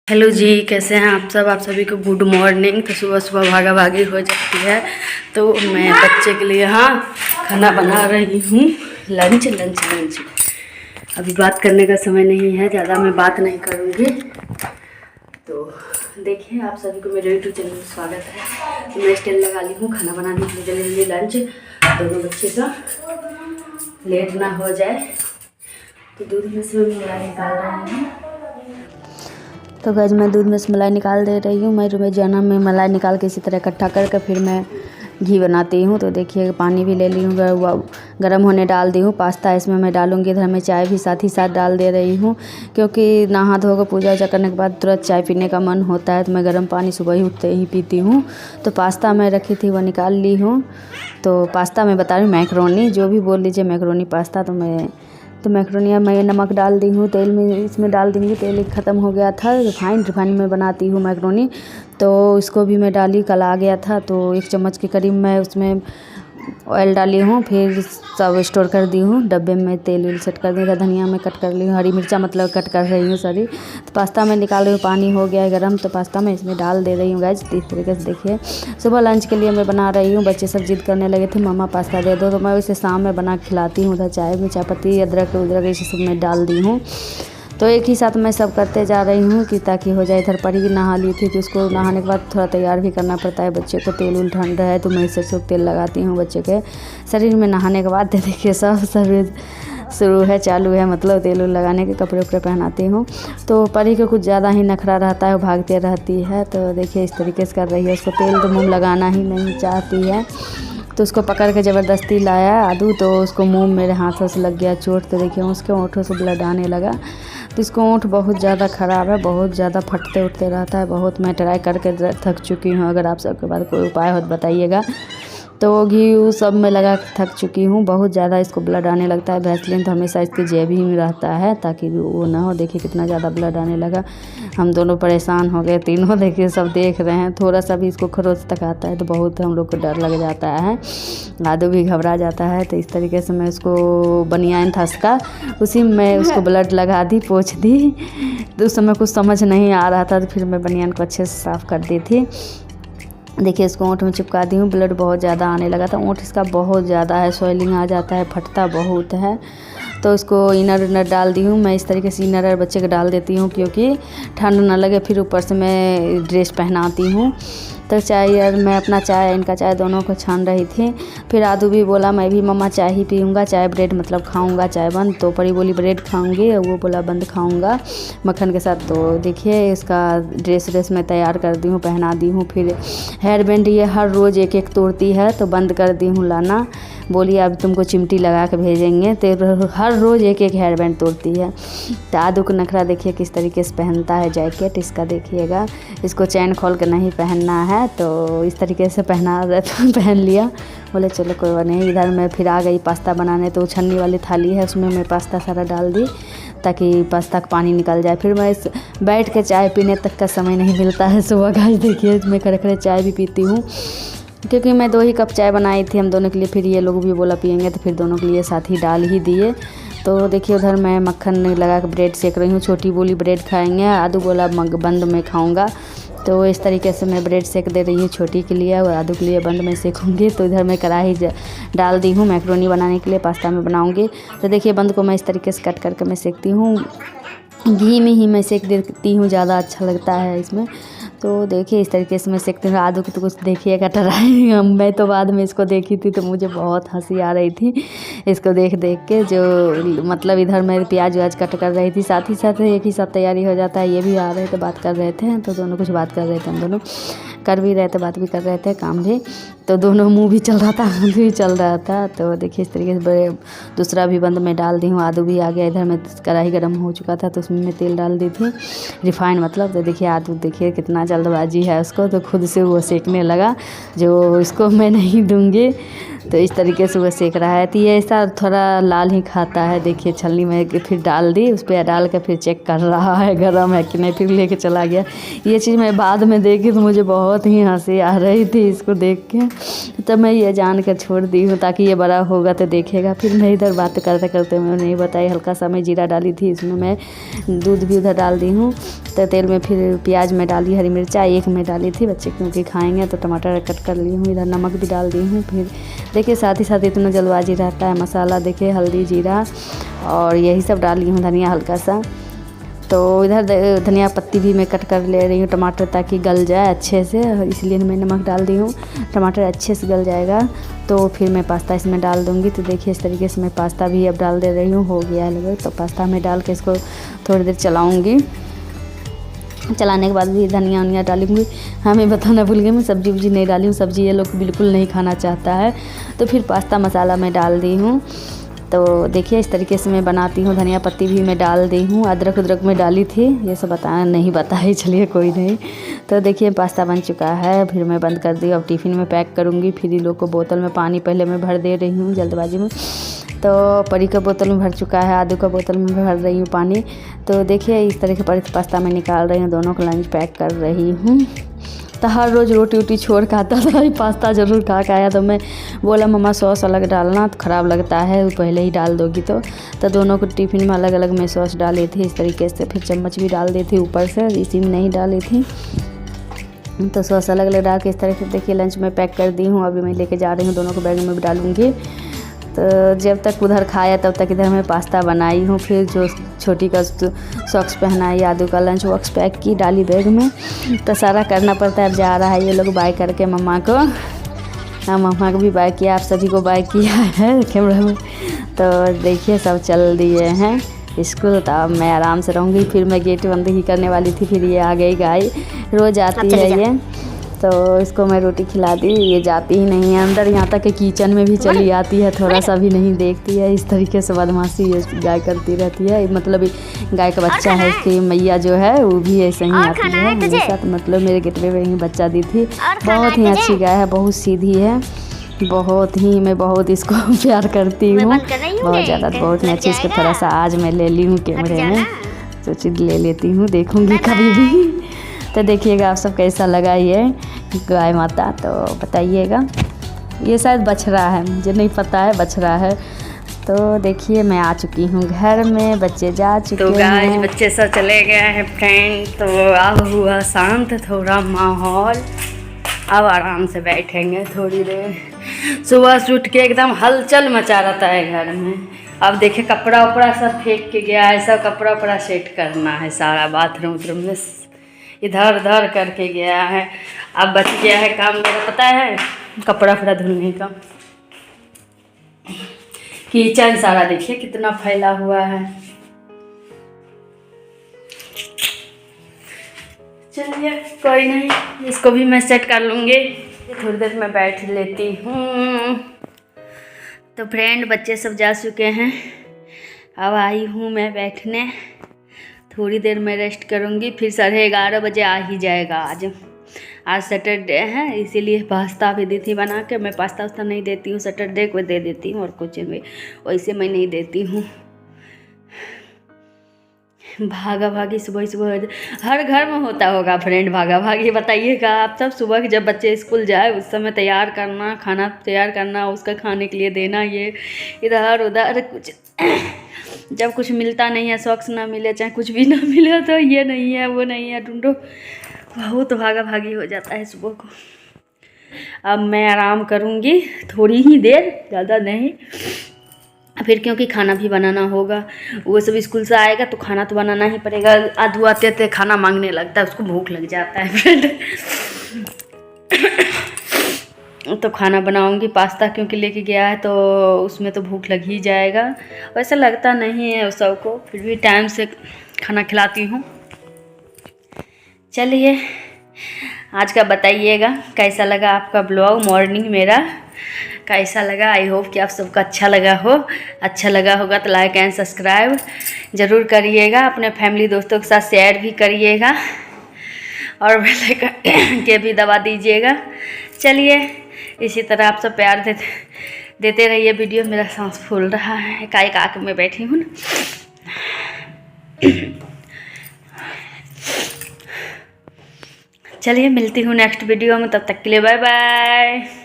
Hello जी, कैसे हैं आप सब। आप सभी को गुड मॉर्निंग। तो सुबह सुबह भागा भागी हो जाती है, तो मैं बच्चे के लिए खाना बना रही हूँ। Lunch lunch lunch. अभी बात करने का समय नहीं है, ज़्यादा मैं बात नहीं करूँगी। तो देखिए, आप सभी को मेरे यूट्यूब चैनल में स्वागत है। तो मैं स्टैंड लगा ली हूँ खाना बनाने के लिए, जल्दी जल्दी लंच दोनों बच्चे का लेट ना हो जाए। तो दूध में से मैं मलाई निकाल रही हूँ। तो गैस मैं दूध में से मलाई निकाल दे रही हूँ। मैं रोजाना में मलाई निकाल के इसी तरह इकट्ठा करके फिर मैं घी बनाती हूँ। तो देखिए, पानी भी ले ली हूँ, गर्म होने डाल दी हूँ। पास्ता इसमें मैं डालूँगी। इधर मैं चाय भी साथ ही साथ डाल दे रही हूँ, क्योंकि नहा धोकर पूजा वूजा करने के बाद तुरंत चाय पीने का मन होता है। तो मैं गर्म पानी सुबह ही उठते ही पीती हूँ। तो पास्ता मैं रखी थी, वह निकाल ली हूँ। तो पास्ता मैं बता रही हूँ, मैक्रोनी जो भी बोल लीजिए, मैक्रोनी पास्ता। तो मैक्रोनिया मैं नमक डाल दी हूँ, तेल में इसमें डाल दूँगी। तेल ख़त्म हो गया था, रिफाइंड में बनाती हूँ मैक्रोनी। तो इसको भी मैं डाली, कल आ गया था। तो 1 चम्मच के करीब मैं उसमें ऑयल डाली हूँ। फिर सब स्टोर कर दी हूँ डब्बे में। तेल वेल सेट कर दिया। धनिया मैं कट कर ली हूँ, हरी मिर्चा मतलब कट कर रही हूँ, सॉरी। तो पास्ता मैं निकाल रही हूँ, पानी हो गया है गर्म। तो पास्ता मैं इसमें डाल दे रही हूँ गैस। इस तरीके से देखिए, सुबह लंच के लिए मैं बना रही हूँ। बच्चे सब जिद करने लगे थे, मम्मा पास्ता दे दो। तो मैं उसे शाम में बना के खिलाती हूँ। उधर चाय में चाय पत्ती, अदरक उदरक ये सब मैं डाल दी हूँ। तो एक ही साथ मैं सब करते जा रही हूँ कि ताकि हो जाए। इधर परी नहा ली थी, तो उसको नहाने के बाद थोड़ा तैयार भी करना पड़ता है बच्चे को। तेल उल ठंड है, तो मैं सरसों तेल लगाती हूँ बच्चे के शरीर में नहाने के बाद। देखिए, सब शुरू है, चालू है, मतलब तेल उल लगाने के, कपड़े उपड़े पहनाती हूँ। तो परी को कुछ ज़्यादा ही नखरा रहता है, वो भागते रहती है। तो देखिए, इस तरीके से कर रही है। उसको तेल तो मुँह लगाना ही नहीं चाहती है। तो उसको पकड़ के ज़बरदस्ती लाया आदू, तो उसको मुंह मेरे हाथों से लग गया चोट। तो देखिए, उसके होंठों से ब्लड आने लगा। तो इसको होंठ बहुत ज़्यादा ख़राब है, बहुत ज़्यादा फटते उठते रहता है। बहुत मैं ट्राई करके थक चुकी हूँ। अगर आप सबके पास कोई उपाय हो तो बताइएगा। तो घी सब में लगा के थक चुकी हूँ। बहुत ज़्यादा इसको ब्लड आने लगता है। वैसलीन तो हमेशा इसके जेब ही में रहता है, ताकि वो ना हो। देखिए, कितना ज़्यादा ब्लड आने लगा। हम दोनों परेशान हो गए तीनों। देखिए, सब देख रहे हैं। थोड़ा सा भी इसको खरोच तक आता है तो बहुत हम लोग को डर लग जाता है। आदू भी घबरा जाता है। तो इस तरीके से मैं उसको बनियान था उसका, उसी में मैं उसको ब्लड लगा दी, पोंछ दी। तो उस समय कुछ समझ नहीं आ रहा था, तो फिर मैं बनियान को अच्छे से साफ़ कर दी थी। देखिए, इसको ओंठ में चिपका दी हूँ। ब्लड बहुत ज़्यादा आने लगा था। ओंठ इसका बहुत ज़्यादा है, स्वेलिंग आ जाता है, फटता बहुत है। तो इसको इनर उनर डाल दी हूँ। मैं इस तरीके से इनर बच्चे को डाल देती हूँ, क्योंकि ठंड ना लगे। फिर ऊपर से मैं ड्रेस पहनाती हूँ। तो चाय, मैं अपना चाय, इनका चाय दोनों को छान रही थी। फिर आदू भी बोला, मैं भी मम्मा चाय ही पीऊँगा, चाय ब्रेड मतलब खाऊँगा, चाय बंद। तो परी बोली ब्रेड खाऊँगी, और वो बोला बंद खाऊँगा मक्खन के साथ। तो देखिए, इसका ड्रेस मैं तैयार कर दी हूँ, पहना दी हूँ। फिर हेयर बैंड ये हर रोज़ एक एक तोड़ती है, तो बंद कर दी हूँ लाना। बोली अब तुमको चिमटी लगा के भेजेंगे। तो हर रोज़ एक एक हेयर बैंड तोड़ती है। तो आदू को नखरा देखिए किस तरीके से पहनता है जैकेट। इसका देखिएगा, इसको चैन खोल के नहीं पहनना है, तो इस तरीके से पहन लिया। बोले चलो कोई बात नहीं। इधर मैं फिर आ गई पास्ता बनाने। तो छन्नी वाली थाली है, उसमें मैं पास्ता सारा डाल दी, ताकि पास्ता का पानी निकल जाए। फिर मैं बैठ के चाय पीने तक का समय नहीं मिलता है सुबह का। देखिए, मैं खड़े खड़े चाय भी पीती हूँ, क्योंकि मैं 2 ही कप चाय बनाई थी हम दोनों के लिए। फिर ये लोग भी बोला पियेंगे, तो फिर दोनों के लिए साथ ही डाल ही दिए। तो देखिए, उधर मैं मक्खन लगा के ब्रेड सेक रही हूँ। छोटी बोली ब्रेड खाएंगे, आदू बोला बंद में खाऊंगा। तो इस तरीके से मैं ब्रेड सेक दे रही हूँ छोटी के लिए, और आदू के लिए बंद में सेकूँगी। तो इधर मैं कढ़ाई डाल दी हूँ मैक्रोनी बनाने के लिए, पास्ता में बनाऊँगी। तो देखिए, बंद को मैं इस तरीके से कट करके मैं सेकती हूँ। घी में ही मैं सेक देती हूँ, ज़्यादा अच्छा लगता है इसमें। तो देखिए, इस तरीके से मैं सेकती हूँ। आदू की तो कुछ देखिए कटराई। मैं तो बाद में इसको देखी थी, तो मुझे बहुत हंसी आ रही थी इसको देख देख के। जो मतलब इधर मैं प्याज व्याज कट कर रही थी, साथ ही साथ एक ही साथ तैयारी हो जाता है। ये भी आ रहे थे, बात कर रहे थे। तो दोनों कुछ बात कर रहे थे, हम दोनों कर भी रहे थे, बात भी कर रहे थे, काम भी। तो दोनों मुँह भी चल रहा था, हाथ भी चल रहा था। तो देखिए, इस तरीके से दूसरा भी बंद में डाल दी हूँ। आदू भी आ गया। इधर में कढ़ाई गर्म हो चुका था, तो उसमें मैं तेल डाल दी थी, रिफाइंड मतलब। तो देखिए, आदू देखिए कितना जल्दबाजी है उसको, तो खुद से वो सेकने लगा, जो इसको मैं नहीं दूँगी। तो इस तरीके से वो सेक रहा है। तो ये ऐसा थोड़ा लाल ही खाता है। देखिए छलनी में फिर डाल दी, उस पर डाल कर फिर चेक कर रहा है गर्म है कि नहीं, फिर लेके चला गया। ये चीज़ मैं बाद में देखी तो मुझे बहुत ही हंसी आ रही थी इसको देख के। तो मैं ये जान कर छोड़ दी हूँ ताकि ये बड़ा होगा तो देखेगा। फिर मैं इधर बात करते करते मैं नहीं बताई, हल्का सा मैं जीरा डाली थी, इसमें मैं दूध भी उधर डाल दी हूँ। तो तेल में फिर प्याज में डाली, हरी मिर्चा एक में डाली थी, बच्चे क्योंकि खाएंगे तो टमाटर कट कर ली हूँ। इधर नमक भी डाल दी हूँ। फिर देखिए साथ ही साथ इतना जल्दबाजी रहता है, मसाला देखिए हल्दी जीरा और यही सब डाली हूँ, धनिया हल्का सा। तो इधर धनिया पत्ती भी मैं कट कर ले रही हूँ, टमाटर ताकि गल जाए अच्छे से, इसलिए मैं नमक डाल दी हूँ। टमाटर अच्छे से गल जाएगा तो फिर मैं पास्ता इसमें डाल दूँगी। तो देखिए इस तरीके से मैं पास्ता भी अब डाल दे रही हूँ, हो गया है लगभग। तो पास्ता में डाल के इसको थोड़ी देर चलाऊँगी। चलाने के बाद भी धनिया वनिया डालूँगी। हाँ मैं बताना भूल गई, मैं सब्जी वब्जी नहीं डाली हूँ, सब्जी ये लोग बिल्कुल नहीं खाना चाहता है। तो फिर पास्ता मसाला मैं डाल दी हूँ। तो देखिए इस तरीके से मैं बनाती हूँ। धनिया पत्ती भी मैं डाल दी हूँ, अदरक उदरक में डाली थी, ये सब बताना नहीं बताई, चलिए कोई नहीं। तो देखिए पास्ता बन चुका है, फिर मैं बंद कर दी। अब टिफ़िन में पैक करूँगी। फिर इन लोग को बोतल में पानी पहले मैं भर दे रही हूँ जल्दबाजी में। तो परी का बोतल में भर चुका है, आदू का बोतल में भर रही हूँ पानी। तो देखिए इस तरह के पास्ता मैं निकाल रही हूँ, दोनों का लंच पैक कर रही हूँ। तो हर रोज़ रोटी वोटी छोड़ के आता था, पास्ता ज़रूर खा के आया। तो मैं बोला मम्मा सॉस अलग डालना, तो ख़राब लगता है, पहले ही डाल दोगी। तो दोनों को टिफ़िन में अलग अलग मैं सॉस डाली थी इस तरीके से। फिर चम्मच भी डाल दी थी ऊपर से, इसी में नहीं डाली थी। तो सॉस अलग अलग डाल के इस तरह से देखिए लंच में पैक कर दी हूँ। अभी मैं लेके जा रही हूँ, दोनों को बैग में भी डालूँगी। तो जब तक उधर खाया तब तक इधर मैं पास्ता बनाई हूँ। फिर जो छोटी का सॉक्स पहनाई, आदू का लंच बॉक्स पैक की, डाली बैग में। तो सारा करना पड़ता है। अब जा रहा है ये लोग बाय करके मम्मा को। हाँ मम्मा को भी बाय किया, आप सभी को बाय किया है कैमरा में। तो देखिए सब चल दिए हैं स्कूल। तो अब मैं आराम से रहूँगी। फिर मैं गेट बंद ही करने वाली थी, फिर ये आ गई गाय, रोज़ आती है ये। तो इसको मैं रोटी खिला दी, ये जाती ही नहीं है अंदर, यहाँ तक कि किचन में भी चली आती है, थोड़ा सा भी नहीं देखती है। इस तरीके से बदमाशी ये गाय करती रहती है। मतलब गाय का बच्चा है, इसकी मैया जो है वो भी ऐसे ही आती है हमेशा। तो मतलब मेरे गेट पे ही बच्चा दी थी। बहुत ही अच्छी गाय है, बहुत सीधी है, बहुत ही, मैं बहुत इसको प्यार करती हूँ, बहुत ज़्यादा, बहुत ही अच्छी। इसको थोड़ा सा आज मैं ले ली हूँ कैमरे में, सोची ले लेती हूँ, देखूँगी कभी भी। तो देखिएगा आप सब कैसा लगा ये गाय माता, तो बताइएगा। ये शायद बछड़ा है, मुझे नहीं पता है, बछड़ा है। तो देखिए मैं आ चुकी हूँ घर में, बच्चे जा चुके हैं। तो गाइस बच्चे सब चले गए हैं फ्रेंड। तो अब हुआ शांत थोड़ा माहौल, अब आराम से बैठेंगे थोड़ी देर। सुबह से उठ के एकदम हलचल मचा रहता है घर में। अब देखिए कपड़ा उपड़ा सब फेंक के गया है, सब कपड़ा उपड़ा सेट करना है, सारा बाथरूम उथरूम में इधर उधर करके गया है। अब बच गया है काम मेरा, पता है, कपड़ा फड़ा धुलने का। किचन सारा देखिए कितना फैला हुआ है। चलिए कोई नहीं, इसको भी मैं सेट कर लूँगी, थोड़ी देर में बैठ लेती हूँ। तो फ्रेंड बच्चे सब जा चुके हैं, अब आई हूँ मैं बैठने। थोड़ी देर में रेस्ट करूँगी, फिर 11:30 बजे आ ही जाएगा। आज सैटरडे है, इसीलिए पास्ता भी दी थी बना के। मैं पास्ता वास्ता नहीं देती हूँ, सैटरडे को दे देती हूँ, और कुछ भी वैसे मैं नहीं देती हूँ। भागा भागी सुबह सुबह हर घर में होता होगा फ्रेंड, भागा भागी। बताइएगा आप सब, सुबह जब बच्चे स्कूल जाए उस समय तैयार करना, खाना तैयार करना, उसका खाने के लिए देना, ये इधर उधर कुछ जब कुछ मिलता नहीं है, सॉक्स ना मिले, चाहे कुछ भी ना मिले, तो ये नहीं है वो नहीं है, ढूंढो, बहुत भागा भागी हो जाता है सुबह को। अब मैं आराम करूँगी थोड़ी ही देर, ज़्यादा नहीं, फिर क्योंकि खाना भी बनाना होगा। वो सब स्कूल से आएगा तो खाना तो बनाना ही पड़ेगा। आदू आते थे खाना मांगने लगता है, उसको भूख लग जाता है फ्रेंड। तो खाना बनाऊंगी, पास्ता क्योंकि लेके गया है तो उसमें तो भूख लग ही जाएगा। वैसे लगता नहीं है उस सबको, फिर भी टाइम से खाना खिलाती हूँ। चलिए आज का बताइएगा कैसा लगा आपका ब्लॉग, मॉर्निंग मेरा कैसा लगा। आई होप कि आप सबका अच्छा लगा हो। अच्छा लगा होगा तो लाइक एंड सब्सक्राइब ज़रूर करिएगा, अपने फैमिली दोस्तों के साथ शेयर भी करिएगा, और बेल आइकन के भी दबा दीजिएगा। चलिए इसी तरह आप सब प्यार देते देते रहिए वीडियो। मेरा सांस फूल रहा है, काय काक में बैठी हूँ ना। चलिए मिलती हूँ नेक्स्ट वीडियो में, तब तक के लिए बाय बाय।